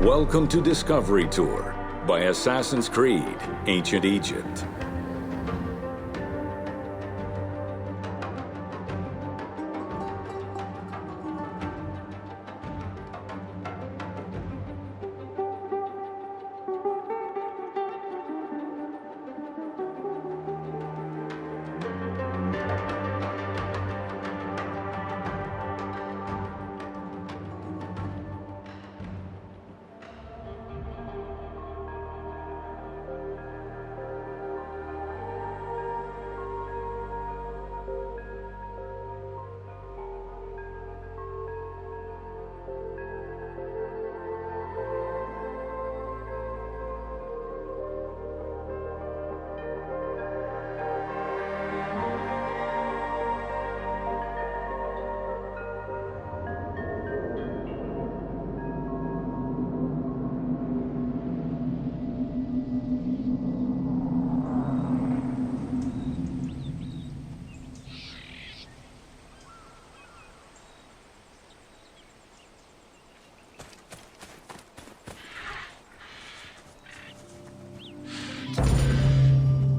Welcome to Discovery Tour by Assassin's Creed, Ancient Egypt.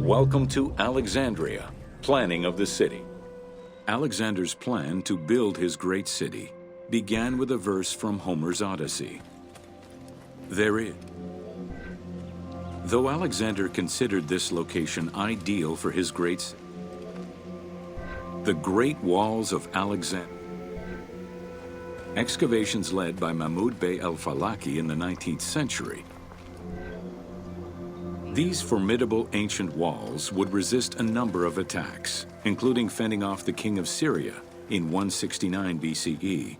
Welcome to Alexandria, planning of the city. Alexander's plan to build his great city began with a verse from Homer's Odyssey. Though Alexander considered this location ideal for his the Great Walls of Alexander. Excavations led by Mahmud Bey el-Falaki in the 19th century. These formidable ancient walls would resist a number of attacks, including fending off the king of Syria in 169 BCE.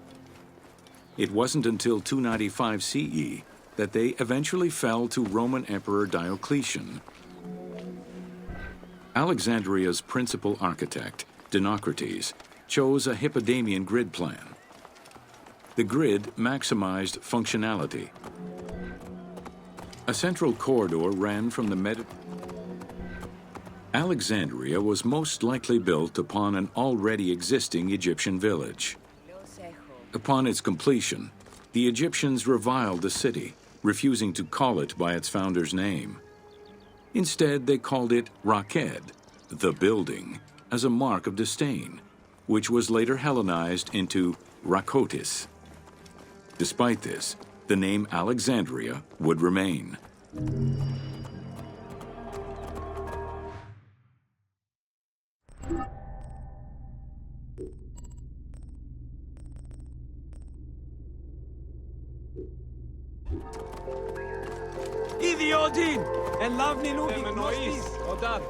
It wasn't until 295 CE that they eventually fell to Roman Emperor Diocletian. Alexandria's principal architect, Dinocrates, chose a Hippodamian grid plan. The grid maximized functionality. A central corridor ran from the Alexandria was most likely built upon an already existing Egyptian village. Upon its completion, the Egyptians reviled the city, refusing to call it by its founder's name. Instead, they called it Raked, the building, as a mark of disdain, which was later Hellenized into Rakotis. Despite this, the name Alexandria would remain. Idiodin! En lavni lugi gnostis! Odar!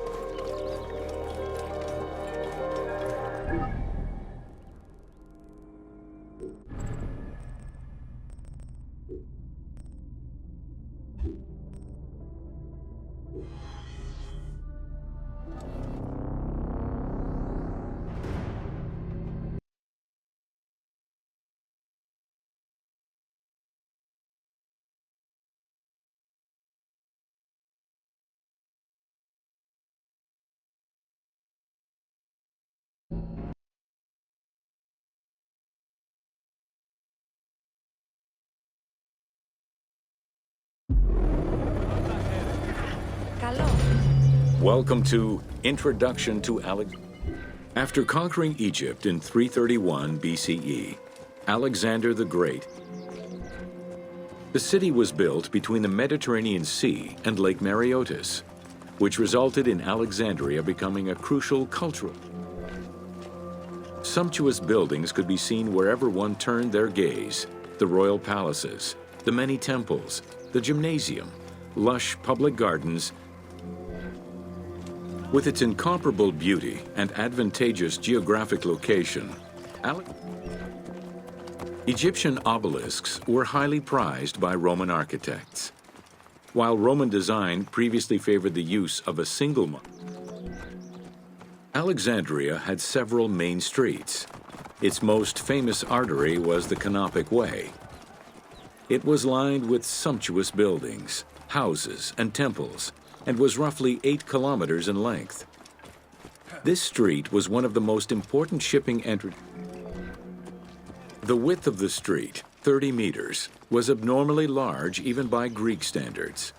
Welcome to Introduction to Alexandria. After conquering Egypt in 331 BCE, Alexander the Great, the city was built between the Mediterranean Sea and Lake Mareotis, which resulted in Alexandria becoming a crucial cultural. Sumptuous buildings could be seen wherever one turned their gaze: the royal palaces, the many temples, the gymnasium, lush public gardens. With its incomparable beauty and advantageous geographic location, Egyptian obelisks were highly prized by Roman architects. While Roman design previously favored the use of a single mark, Alexandria had several main streets. Its most famous artery was the Canopic Way. It was lined with sumptuous buildings, houses, and temples, and was roughly 8 kilometers in length. This street was one of the most important shipping entrances. The width of the street, 30 meters, was abnormally large even by Greek standards.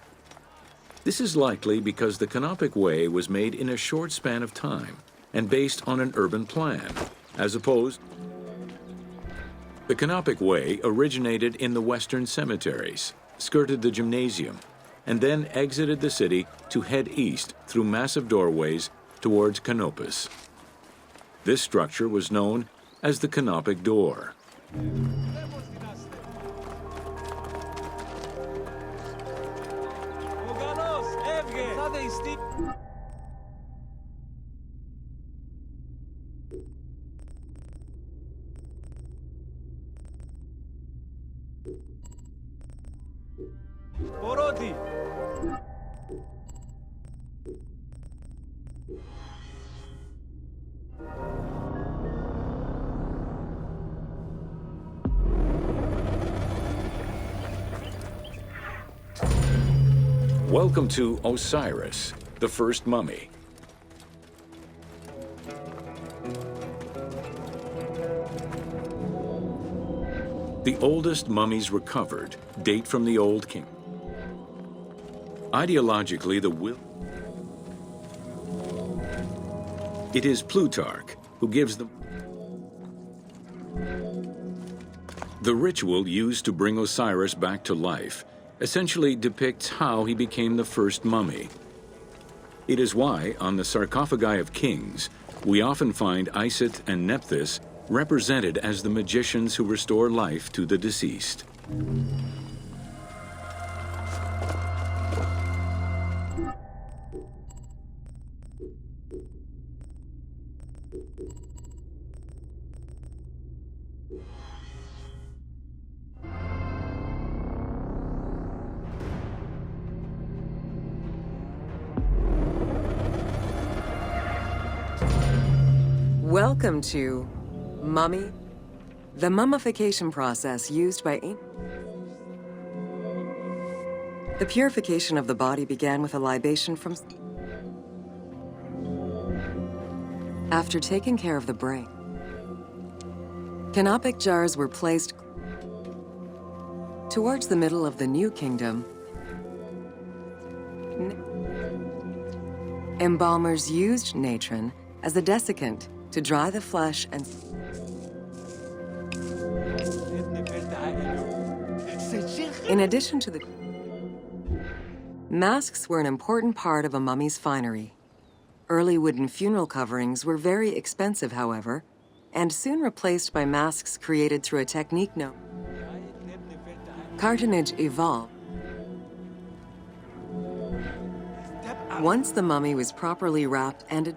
This is likely because the Canopic Way was made in a short span of time and based on an urban plan, as opposed. The Canopic Way originated in the western cemeteries, skirted the gymnasium, and then exited the city to head east through massive doorways towards Canopus. This structure was known as the Canopic Door. Welcome to Osiris, the first mummy. The oldest mummies recovered date from the Old King. Ideologically, it is Plutarch who gives them. The ritual used to bring Osiris back to life essentially depicts how he became the first mummy. It is why, on the sarcophagi of kings, we often find Isis and Nephthys represented as the magicians who restore life to the deceased. Welcome to Mummy, the mummification process used by The purification of the body began with a libation from. After taking care of the brain, canopic jars were placed towards the middle of the New Kingdom. Embalmers used natron as the desiccant to dry the flesh and. In addition to the. Masks were an important part of a mummy's finery. Early wooden funeral coverings were very expensive, however, and soon replaced by masks created through a technique known. Cartonnage evolved. Once the mummy was properly wrapped and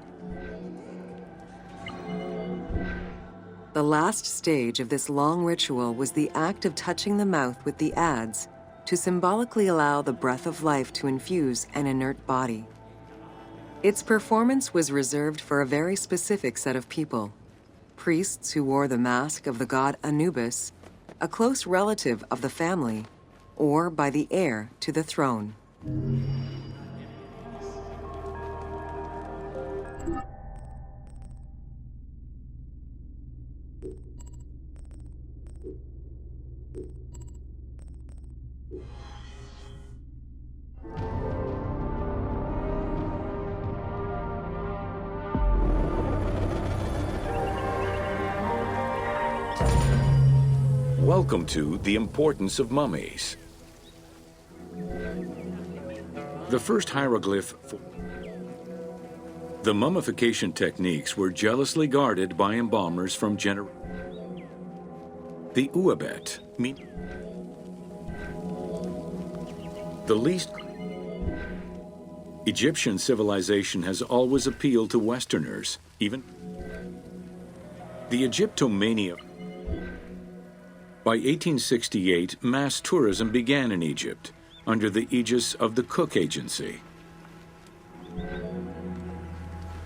the last stage of this long ritual was the act of touching the mouth with the adze to symbolically allow the breath of life to infuse an inert body. Its performance was reserved for a very specific set of people: priests who wore the mask of the god Anubis, a close relative of the family, or by the heir to the throne. Welcome to the importance of mummies. The first hieroglyph for the mummification techniques were jealously guarded by embalmers from the Uabet, the least. Egyptian civilization has always appealed to Westerners, even the Egyptomania. By 1868, mass tourism began in Egypt under the aegis of the Cook Agency.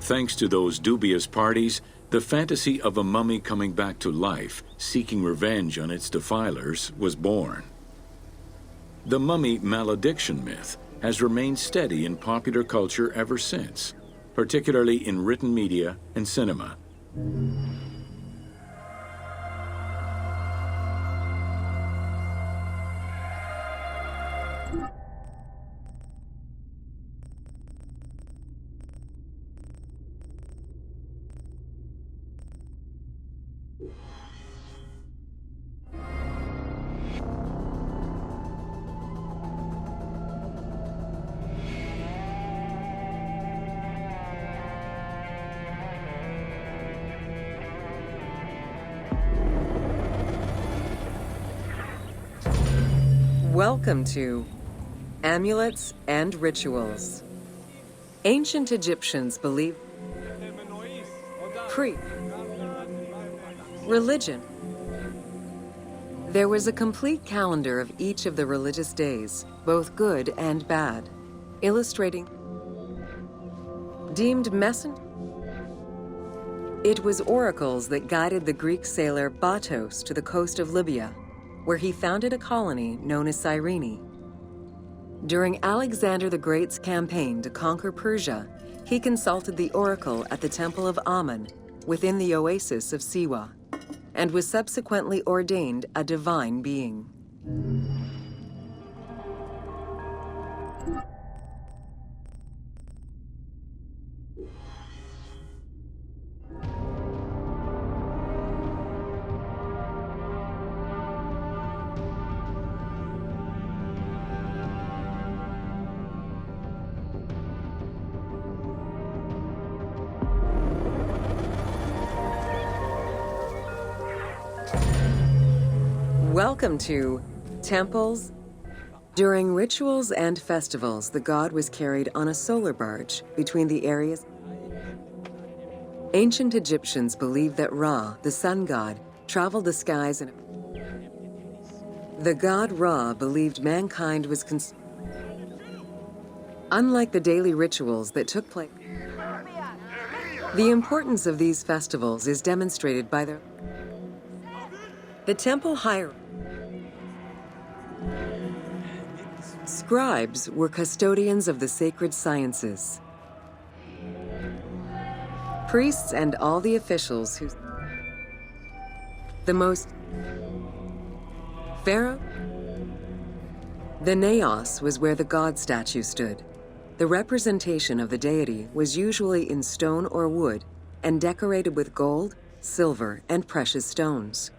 Thanks to those dubious parties, the fantasy of a mummy coming back to life, seeking revenge on its defilers, was born. The mummy malediction myth has remained steady in popular culture ever since, particularly in written media and cinema. Welcome to Amulets and Rituals. Ancient Egyptians believed religion. There was a complete calendar of each of the religious days, both good and bad, illustrating deemed messenger. It was oracles that guided the Greek sailor Batos to the coast of Libya, where he founded a colony known as Cyrene. During Alexander the Great's campaign to conquer Persia, he consulted the oracle at the Temple of Amun within the oasis of Siwa, and was subsequently ordained a divine being. Welcome to Temples. During rituals and festivals, the god was carried on a solar barge between the areas. Ancient Egyptians believed that Ra, the sun god, traveled the skies and the god Ra believed mankind was unlike the daily rituals that took place. The importance of these festivals is demonstrated by the temple hierarchy. Scribes were custodians of the sacred sciences. Priests and all the officials who the most pharaoh. The naos was where the god statue stood. The representation of the deity was usually in stone or wood and decorated with gold, silver, and precious stones.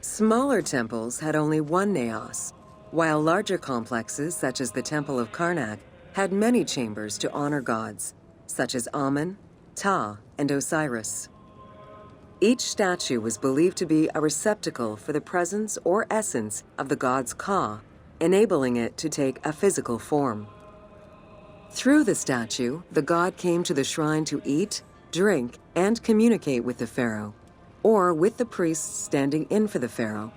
Smaller temples had only one naos, while larger complexes, such as the Temple of Karnak, had many chambers to honor gods, such as Amun, Ptah, and Osiris. Each statue was believed to be a receptacle for the presence or essence of the god's Ka, enabling it to take a physical form. Through the statue, the god came to the shrine to eat, drink, and communicate with the pharaoh, or with the priests standing in for the pharaoh.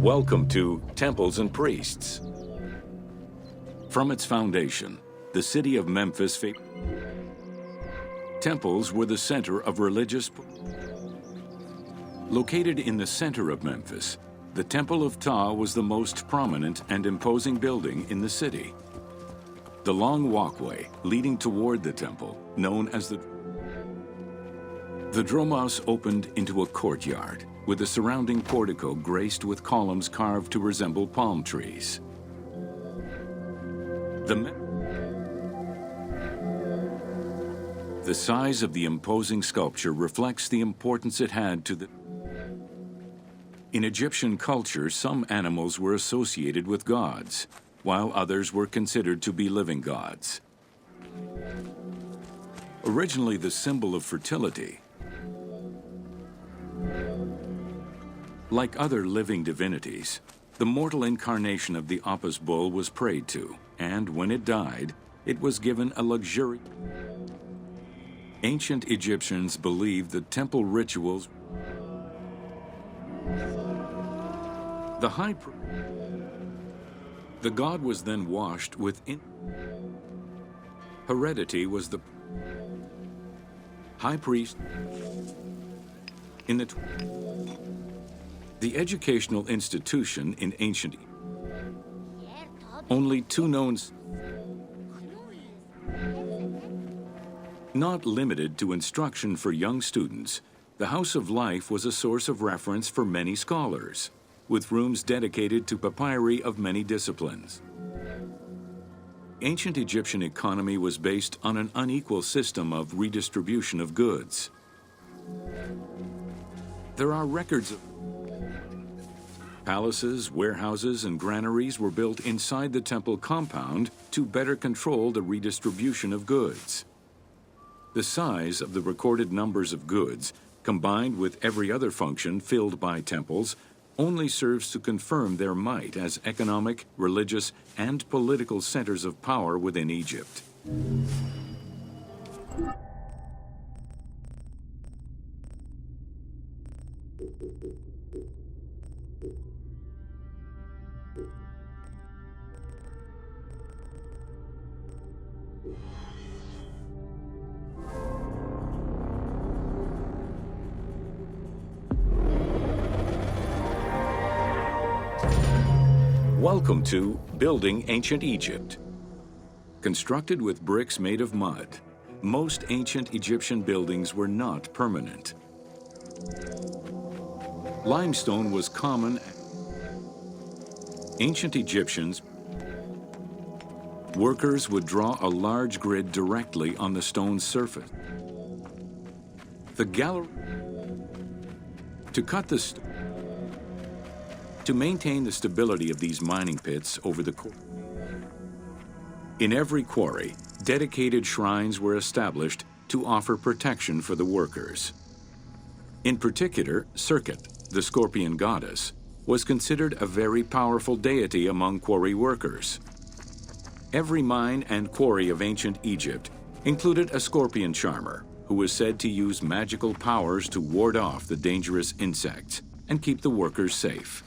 Welcome to Temples and Priests. From its foundation, the city of Memphis, temples were the center of religious. Located in the center of Memphis, the Temple of Ptah was the most prominent and imposing building in the city. The long walkway leading toward the temple, known as the dromos, opened into a courtyard, with the surrounding portico graced with columns carved to resemble palm trees. The size of the imposing sculpture reflects the importance it had to the. In Egyptian culture, some animals were associated with gods, while others were considered to be living gods. Originally the symbol of fertility, like other living divinities, the mortal incarnation of the Apis bull was prayed to, and when it died, it was given a luxurious. Ancient Egyptians believed that temple rituals. The god was then washed with. Heredity was the high priest. In the The educational institution in ancient only two known, not limited to instruction for young students, the House of Life was a source of reference for many scholars, with rooms dedicated to papyri of many disciplines. Ancient Egyptian economy was based on an unequal system of redistribution of goods. There are records of palaces, warehouses, and granaries were built inside the temple compound to better control the redistribution of goods. The size of the recorded numbers of goods, combined with every other function filled by temples, only serves to confirm their might as economic, religious, and political centers of power within Egypt. Welcome to Building Ancient Egypt. Constructed with bricks made of mud, most ancient Egyptian buildings were not permanent. Limestone was common. Ancient Egyptians, workers would draw a large grid directly on the stone's surface. The gallery to cut the to maintain the stability of these mining pits over the course. In every quarry, dedicated shrines were established to offer protection for the workers. In particular, Serket, the scorpion goddess, was considered a very powerful deity among quarry workers. Every mine and quarry of ancient Egypt included a scorpion charmer who was said to use magical powers to ward off the dangerous insects and keep the workers safe.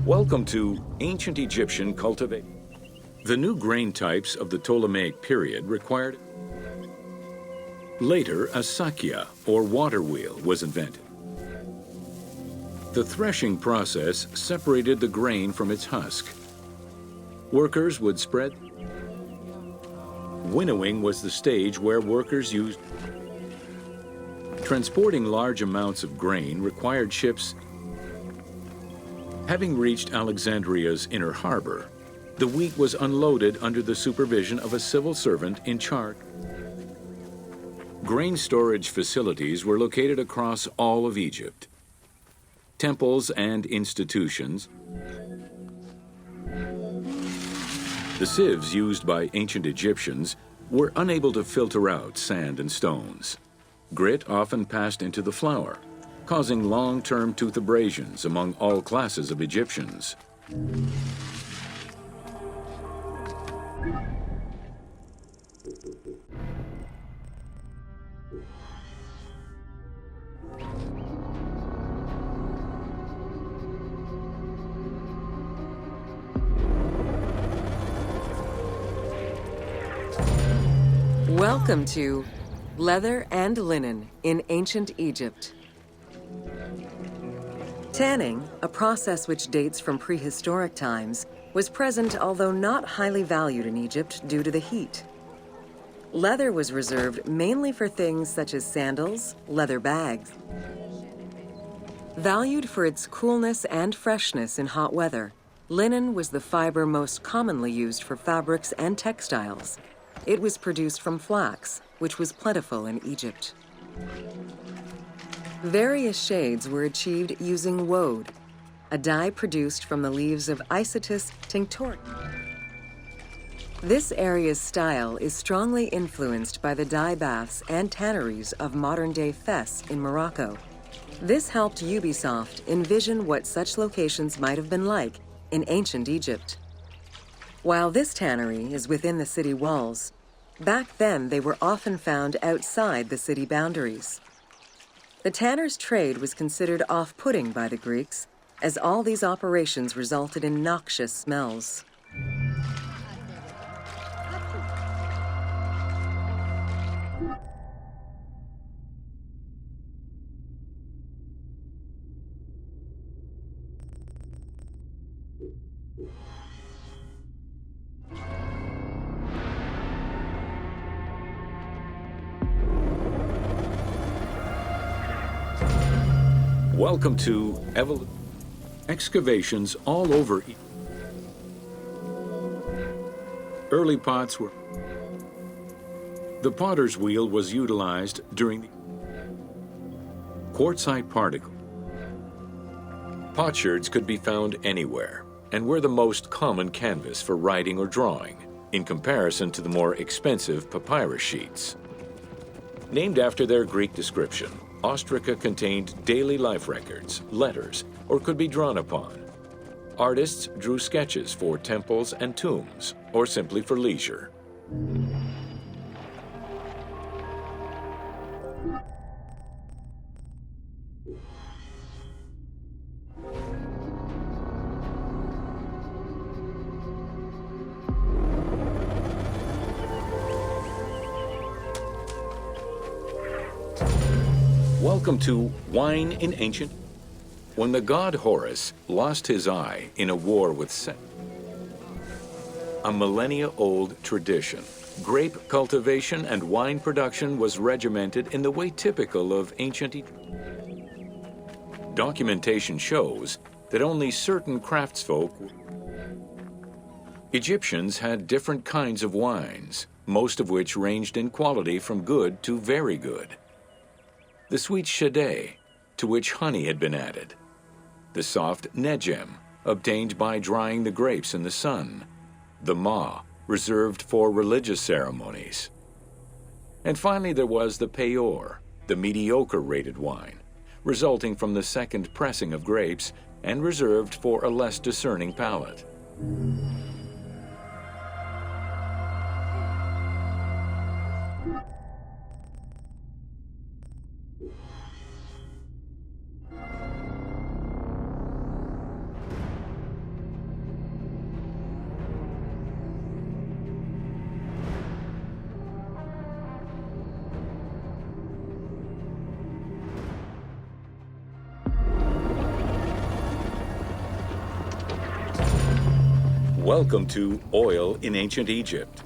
Welcome to Ancient Egyptian Cultivation. The new grain types of the Ptolemaic period required. Later, a sakya, or water wheel, was invented. The threshing process separated the grain from its husk. Workers would spread. Winnowing was the stage where workers used. Transporting large amounts of grain required ships. Having reached Alexandria's inner harbor, the wheat was unloaded under the supervision of a civil servant in charge. Grain storage facilities were located across all of Egypt. Temples and institutions. The sieves used by ancient Egyptians were unable to filter out sand and stones. Grit often passed into the flour, causing long-term tooth abrasions among all classes of Egyptians. Welcome to Leather and Linen in Ancient Egypt. Tanning, a process which dates from prehistoric times, was present although not highly valued in Egypt due to the heat. Leather was reserved mainly for things such as sandals, leather bags. Valued for its coolness and freshness in hot weather, linen was the fiber most commonly used for fabrics and textiles. It was produced from flax, which was plentiful in Egypt. Various shades were achieved using woad, a dye produced from the leaves of Isotis tinctorica. This area's style is strongly influenced by the dye baths and tanneries of modern-day Fes in Morocco. This helped Ubisoft envision what such locations might have been like in ancient Egypt. While this tannery is within the city walls, Back then, they were often found outside the city boundaries. The tanner's trade was considered off-putting by the Greeks, as all these operations resulted in noxious smells. Welcome to excavations all over. Early pots were. The potter's wheel was utilized during the quartzite particle. Potsherds could be found anywhere and were the most common canvas for writing or drawing, in comparison to the more expensive papyrus sheets. Named after their Greek description, ostraca contained daily life records, letters, or could be drawn upon. Artists drew sketches for temples and tombs, or simply for leisure. Welcome to Wine in Ancient. When the god Horus lost his eye in a war with Set, a millennia-old tradition, grape cultivation and wine production was regimented in the way typical of ancient Egypt. Documentation shows that only certain craftsfolk. Egyptians had different kinds of wines, most of which ranged in quality from good to very good. The sweet shadé, to which honey had been added. The soft negem, obtained by drying the grapes in the sun. The ma, reserved for religious ceremonies. And finally there was the peor, the mediocre-rated wine, resulting from the second pressing of grapes and reserved for a less discerning palate. Welcome to Oil in Ancient Egypt.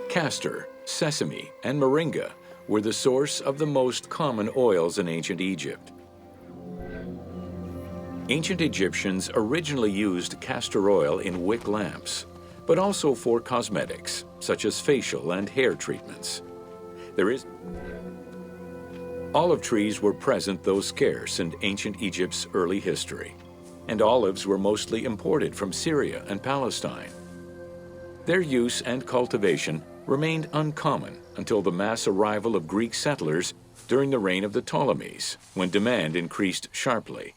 Castor, sesame, and moringa were the source of the most common oils in ancient Egypt. Ancient Egyptians originally used castor oil in wick lamps, but also for cosmetics, such as facial and hair treatments. Olive trees were present, though scarce, in ancient Egypt's early history, and olives were mostly imported from Syria and Palestine. Their use and cultivation remained uncommon until the mass arrival of Greek settlers during the reign of the Ptolemies, when demand increased sharply.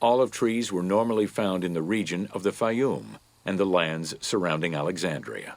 Olive trees were normally found in the region of the Fayum and the lands surrounding Alexandria.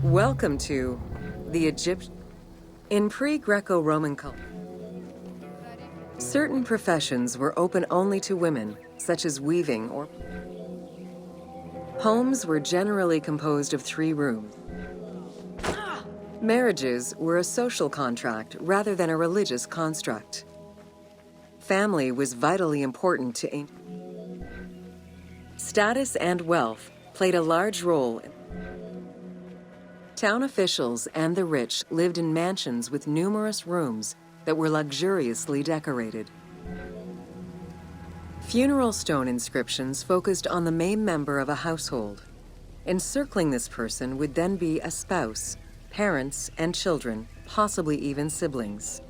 Welcome to the Egypt. In pre-Greco-Roman culture, certain professions were open only to women, such as weaving or. Homes were generally composed of 3 rooms. Marriages were a social contract rather than a religious construct. Family was vitally important to ancient. Status and wealth played a large role. Town officials and the rich lived in mansions with numerous rooms that were luxuriously decorated. Funeral stone inscriptions focused on the main member of a household. Encircling this person would then be a spouse, parents, and children, possibly even siblings.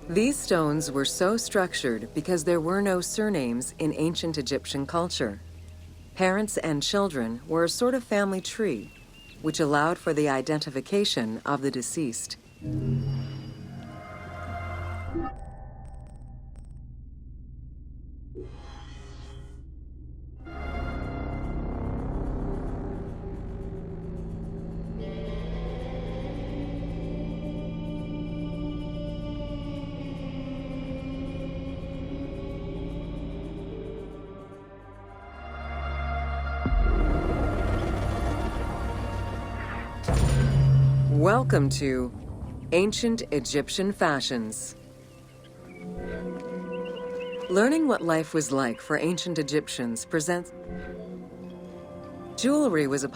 These stones were so structured because there were no surnames in ancient Egyptian culture. Parents and children were a sort of family tree, which allowed for the identification of the deceased. Welcome to Ancient Egyptian Fashions. Learning what life was like for ancient Egyptians presents. Jewelry was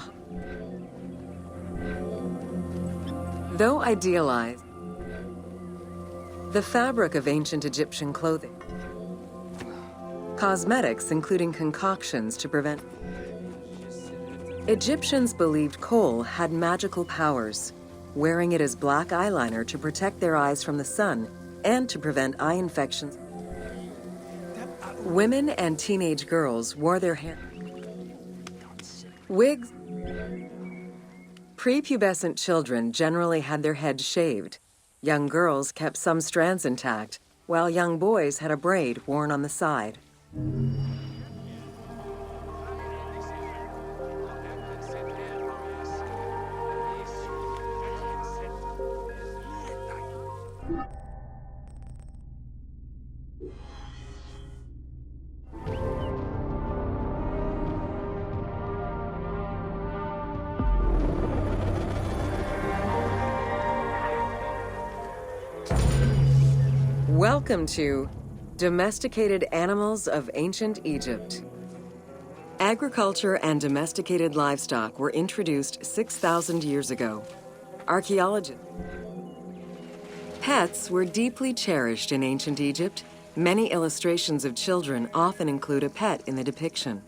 though idealized, the fabric of ancient Egyptian clothing. Cosmetics, including concoctions to prevent. Egyptians believed kohl had magical powers, wearing it as black eyeliner to protect their eyes from the sun and to prevent eye infections. Women and teenage girls wore their hair. Wigs. Prepubescent children generally had their heads shaved. Young girls kept some strands intact, while young boys had a braid worn on the side. Welcome to Domesticated Animals of Ancient Egypt. Agriculture and domesticated livestock were introduced 6,000 years ago. Archaeologists. Pets were deeply cherished in ancient Egypt. Many illustrations of children often include a pet in the depiction.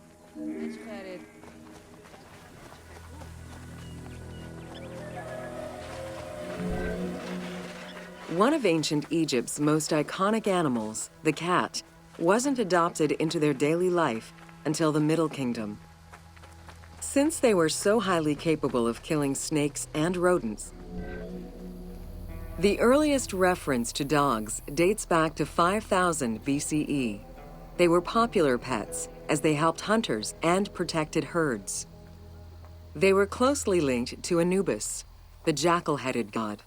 One of ancient Egypt's most iconic animals, the cat, wasn't adopted into their daily life until the Middle Kingdom. Since they were so highly capable of killing snakes and rodents, the earliest reference to dogs dates back to 5000 BCE. They were popular pets as they helped hunters and protected herds. They were closely linked to Anubis, the jackal-headed god.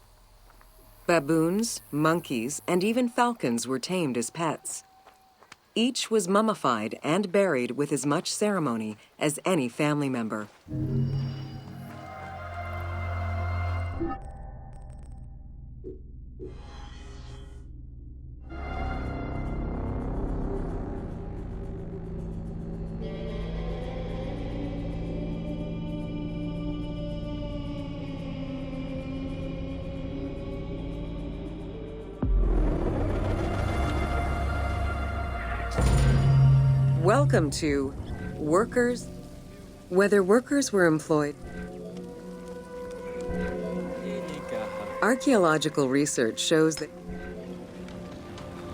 Baboons, monkeys, and even falcons were tamed as pets. Each was mummified and buried with as much ceremony as any family member. Welcome to Workers. Whether workers were employed. Archaeological research shows that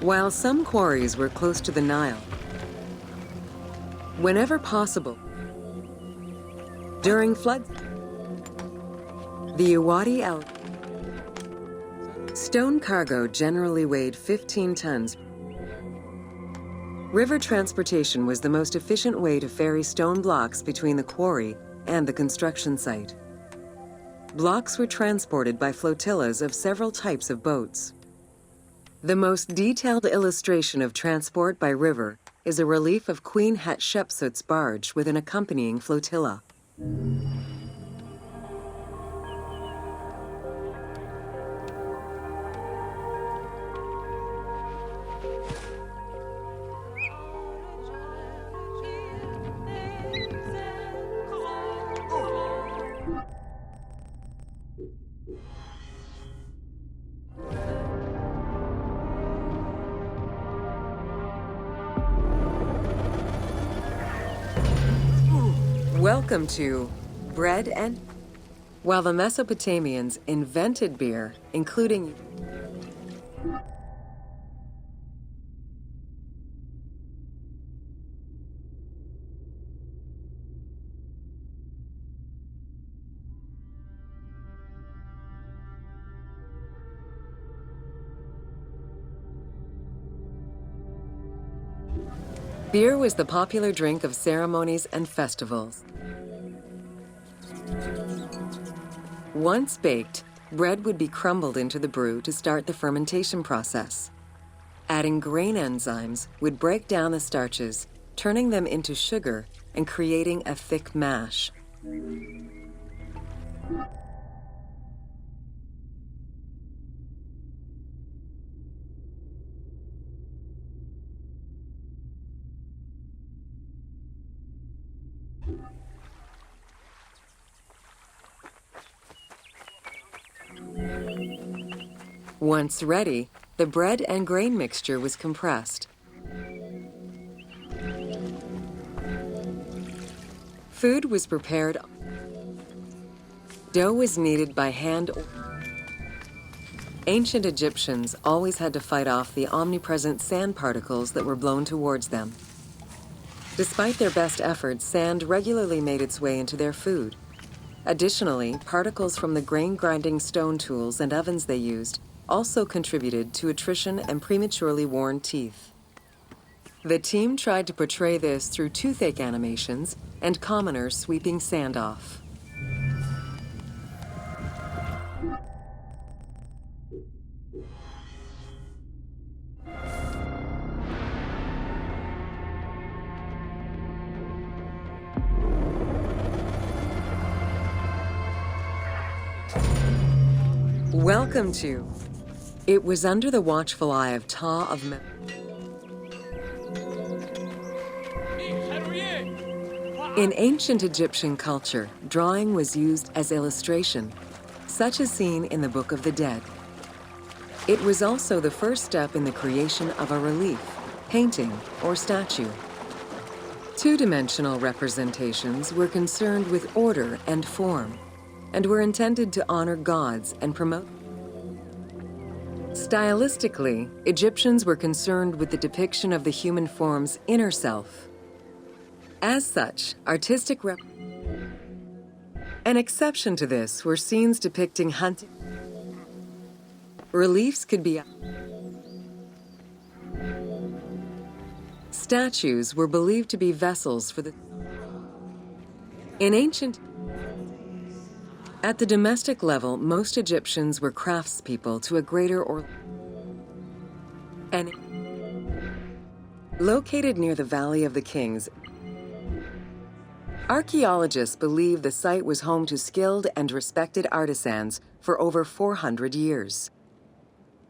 while some quarries were close to the Nile, whenever possible, during floods, the Uwadi El stone cargo generally weighed 15 tons. River transportation was the most efficient way to ferry stone blocks between the quarry and the construction site. Blocks were transported by flotillas of several types of boats. The most detailed illustration of transport by river is a relief of Queen Hatshepsut's barge with an accompanying flotilla. Welcome to Bread and... While the Mesopotamians invented beer, including... Beer was the popular drink of ceremonies and festivals. Once baked, bread would be crumbled into the brew to start the fermentation process. Adding grain enzymes would break down the starches, turning them into sugar and creating a thick mash. Once ready, the bread and grain mixture was compressed. Food was prepared. Dough was kneaded by hand. Ancient Egyptians always had to fight off the omnipresent sand particles that were blown towards them. Despite their best efforts, sand regularly made its way into their food. Additionally, particles from the grain-grinding stone tools and ovens they used also contributed to attrition and prematurely worn teeth. The team tried to portray this through toothache animations and commoners sweeping sand off. Welcome to... It was under the watchful eye of Ta of In ancient Egyptian culture, drawing was used as illustration, such as seen in the Book of the Dead. It was also the first step in the creation of a relief, painting, or statue. Two-dimensional representations were concerned with order and form, and were intended to honor gods and promote. Stylistically, Egyptians were concerned with the depiction of the human form's inner self. As such, An exception to this were scenes depicting hunting. Reliefs could be... Statues were believed to be vessels for the... In ancient... At the domestic level, most Egyptians were craftspeople to a greater or... And located near the Valley of the Kings, archaeologists believe the site was home to skilled and respected artisans for over 400 years.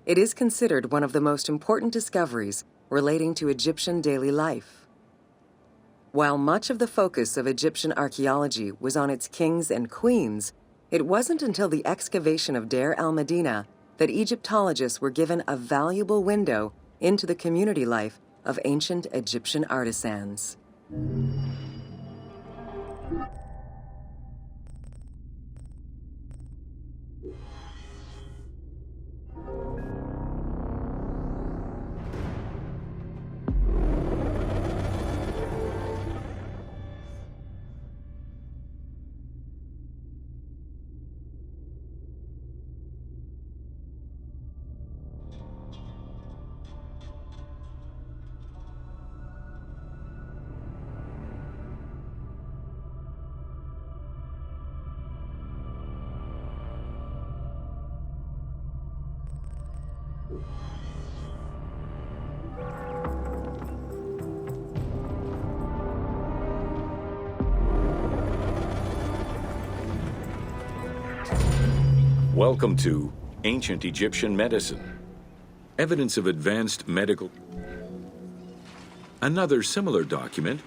It is considered one of the most important discoveries relating to Egyptian daily life. While much of the focus of Egyptian archaeology was on its kings and queens, it wasn't until the excavation of Deir el-Medina that Egyptologists were given a valuable window into the community life of ancient Egyptian artisans. Welcome to Ancient Egyptian Medicine. Evidence of advanced medical... Another similar document.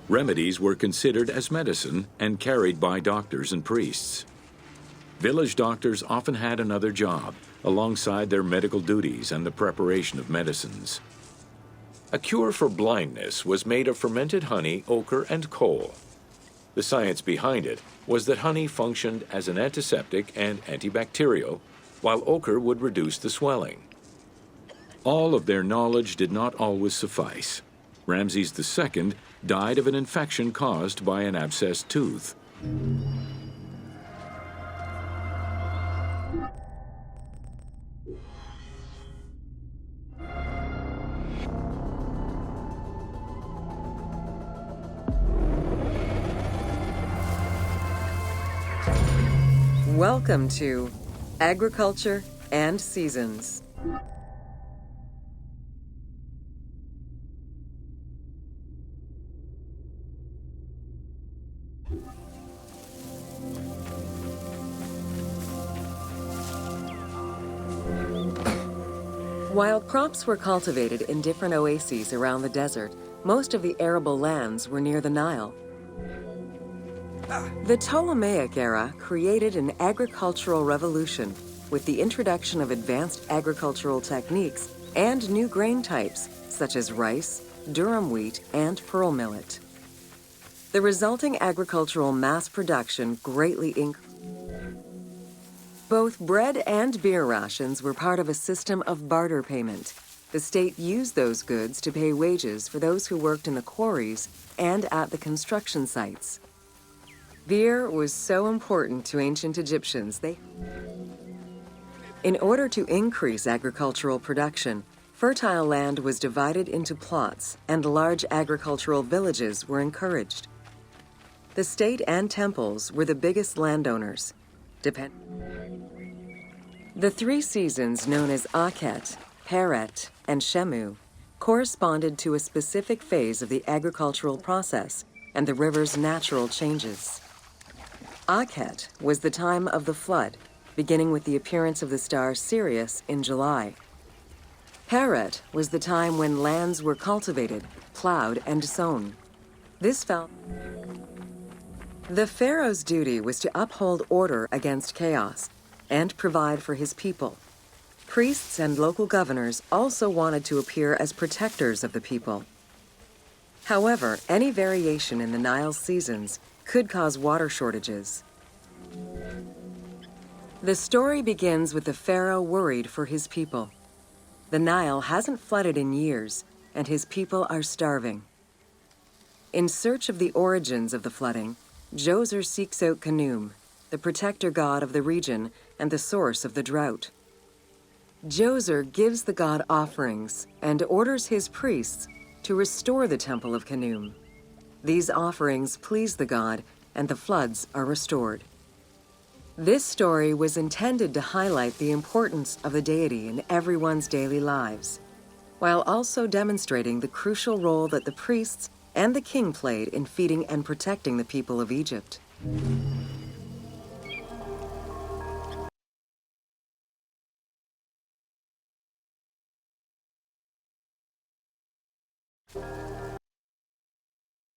Remedies were considered as medicine and carried by doctors and priests. Village doctors often had another job alongside their medical duties and the preparation of medicines. A cure for blindness was made of fermented honey, ochre, and coal. The science behind it was that honey functioned as an antiseptic and antibacterial, while ochre would reduce the swelling. All of their knowledge did not always suffice. Ramses II died of an infection caused by an abscessed tooth. Welcome to Agriculture and Seasons. While crops were cultivated in different oases around the desert, most of the arable lands were near the Nile. The Ptolemaic era created an agricultural revolution with the introduction of advanced agricultural techniques and new grain types such as rice, durum wheat, and pearl millet. The resulting agricultural mass production greatly increased. Both bread and beer rations were part of a system of barter payment. The state used those goods to pay wages for those who worked in the quarries and at the construction sites. Beer was so important to ancient Egyptians. In order to increase agricultural production, fertile land was divided into plots and large agricultural villages were encouraged. The state and temples were the biggest landowners. The 3 seasons known as Akhet, Peret, and Shemu corresponded to a specific phase of the agricultural process and the river's natural changes. Akhet was the time of the flood, beginning with the appearance of the star Sirius in July. Peret was the time when lands were cultivated, plowed, and sown. The pharaoh's duty was to uphold order against chaos and provide for his people. Priests and local governors also wanted to appear as protectors of the people. However, any variation in the Nile's seasons could cause water shortages. The story begins with the pharaoh worried for his people. The Nile hasn't flooded in years, and his people are starving. In search of the origins of the flooding, Djoser seeks out Khnum, the protector god of the region and the source of the drought. Djoser gives the god offerings and orders his priests to restore the temple of Khnum. These offerings please the god, and the floods are restored. This story was intended to highlight the importance of the deity in everyone's daily lives, while also demonstrating the crucial role that the priests and the king played in feeding and protecting the people of Egypt.